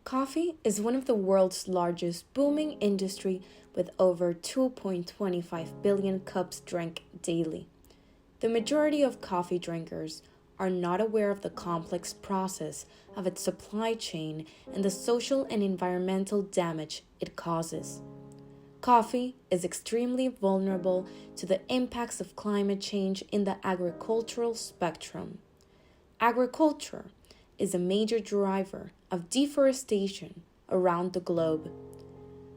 Coffee is one of the world's largest booming industry with over 2.25 billion cups drank daily. The majority of coffee drinkers are not aware of the complex process of its supply chain and the social and environmental damage it causes. Coffee is extremely vulnerable to the impacts of climate change in the agricultural spectrum. Agriculture is a major driver of deforestation around the globe.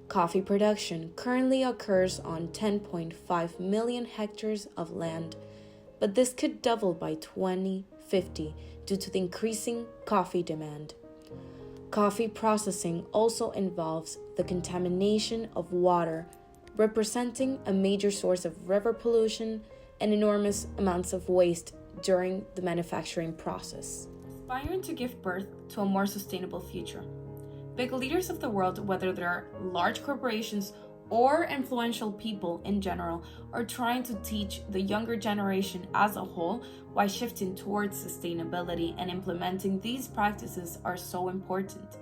Coffee production currently occurs on 10.5 million hectares of land, but this could double by 2050 due to the increasing coffee demand. Coffee processing also involves the contamination of water, representing a major source of river pollution and enormous amounts of waste during the manufacturing process. Aspiring to give birth to a more sustainable future. Big leaders of the world, whether they're large corporations or influential people in general, are trying to teach the younger generation as a whole why shifting towards sustainability and implementing these practices are so important.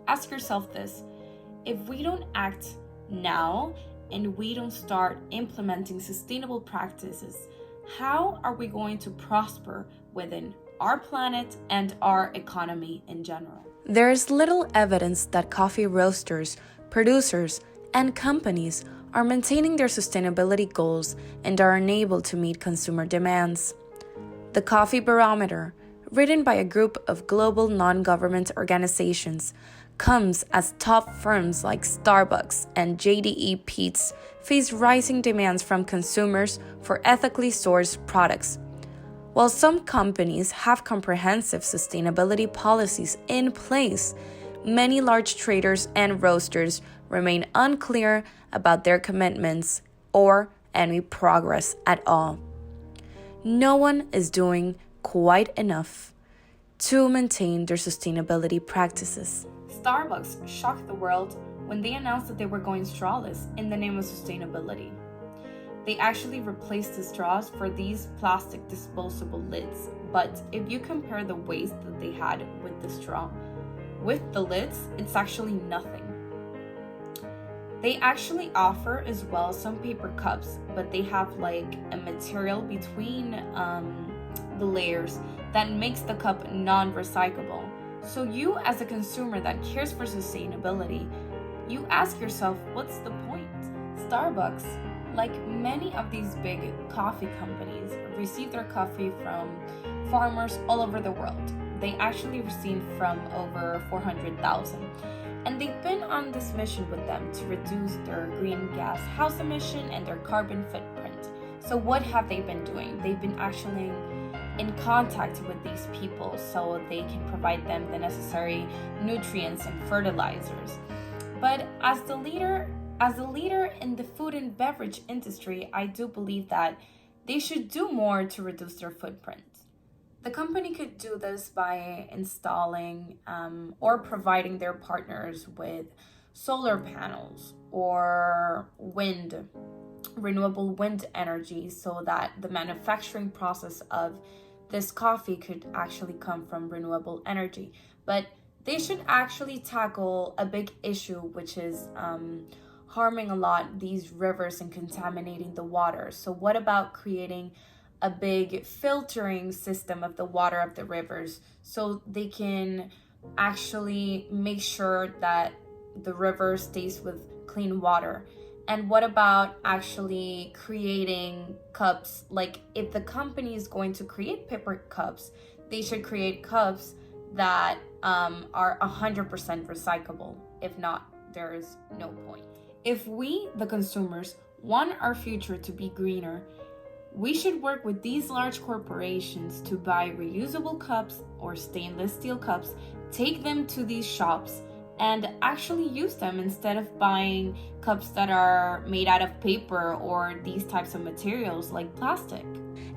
Ask yourself this: if we don't act now and we don't start implementing sustainable practices, how are we going to prosper within our planet and our economy in general? There is little evidence that coffee roasters, producers, and companies are maintaining their sustainability goals and are unable to meet consumer demands. The Coffee Barometer, written by a group of global non-government organizations, comes as top firms like Starbucks and JDE Peet's face rising demands from consumers for ethically sourced products. While some companies have comprehensive sustainability policies in place, many large traders and roasters remain unclear about their commitments or any progress at all. No one is doing quite enough to maintain their sustainability practices. Starbucks shocked the world when they announced that they were going strawless in the name of sustainability. They actually replaced the straws for these plastic disposable lids, but if you compare the waste that they had with the straw, with the lids, it's actually nothing. They actually offer as well some paper cups, but they have like a material between the layers that makes the cup non-recyclable. So you as a consumer that cares for sustainability, you ask yourself, what's the point? Starbucks, like many of these big coffee companies, receive their coffee from farmers all over the world. They actually receive from over 400,000. And they've been on this mission with them to reduce their greenhouse emission and their carbon footprint. So what have they been doing? They've been actually in contact with these people so they can provide them the necessary nutrients and fertilizers. But as the leader in the food and beverage industry, I do believe that they should do more to reduce their footprint. The company could do this by installing or providing their partners with solar panels or renewable wind energy, so that the manufacturing process of this coffee could actually come from renewable energy. But they should actually tackle a big issue, which is harming a lot these rivers and contaminating the water. So what about creating a big filtering system of the water of the rivers so they can actually make sure that the river stays with clean water? And what about actually creating cups? Like, if the company is going to create paper cups, they should create cups that are 100% recyclable. If not, there is no point. If we, the consumers, want our future to be greener, we should work with these large corporations to buy reusable cups or stainless steel cups, take them to these shops, and actually use them instead of buying cups that are made out of paper or these types of materials like plastic.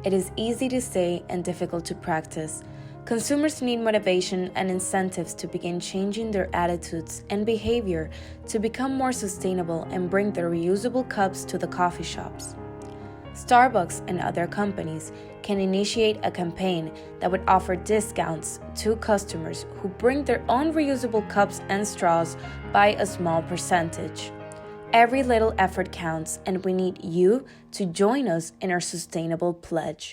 It is easy to say and difficult to practice. Consumers need motivation and incentives to begin changing their attitudes and behavior to become more sustainable and bring their reusable cups to the coffee shops. Starbucks and other companies can initiate a campaign that would offer discounts to customers who bring their own reusable cups and straws by a small percentage. Every little effort counts, and we need you to join us in our sustainable pledge.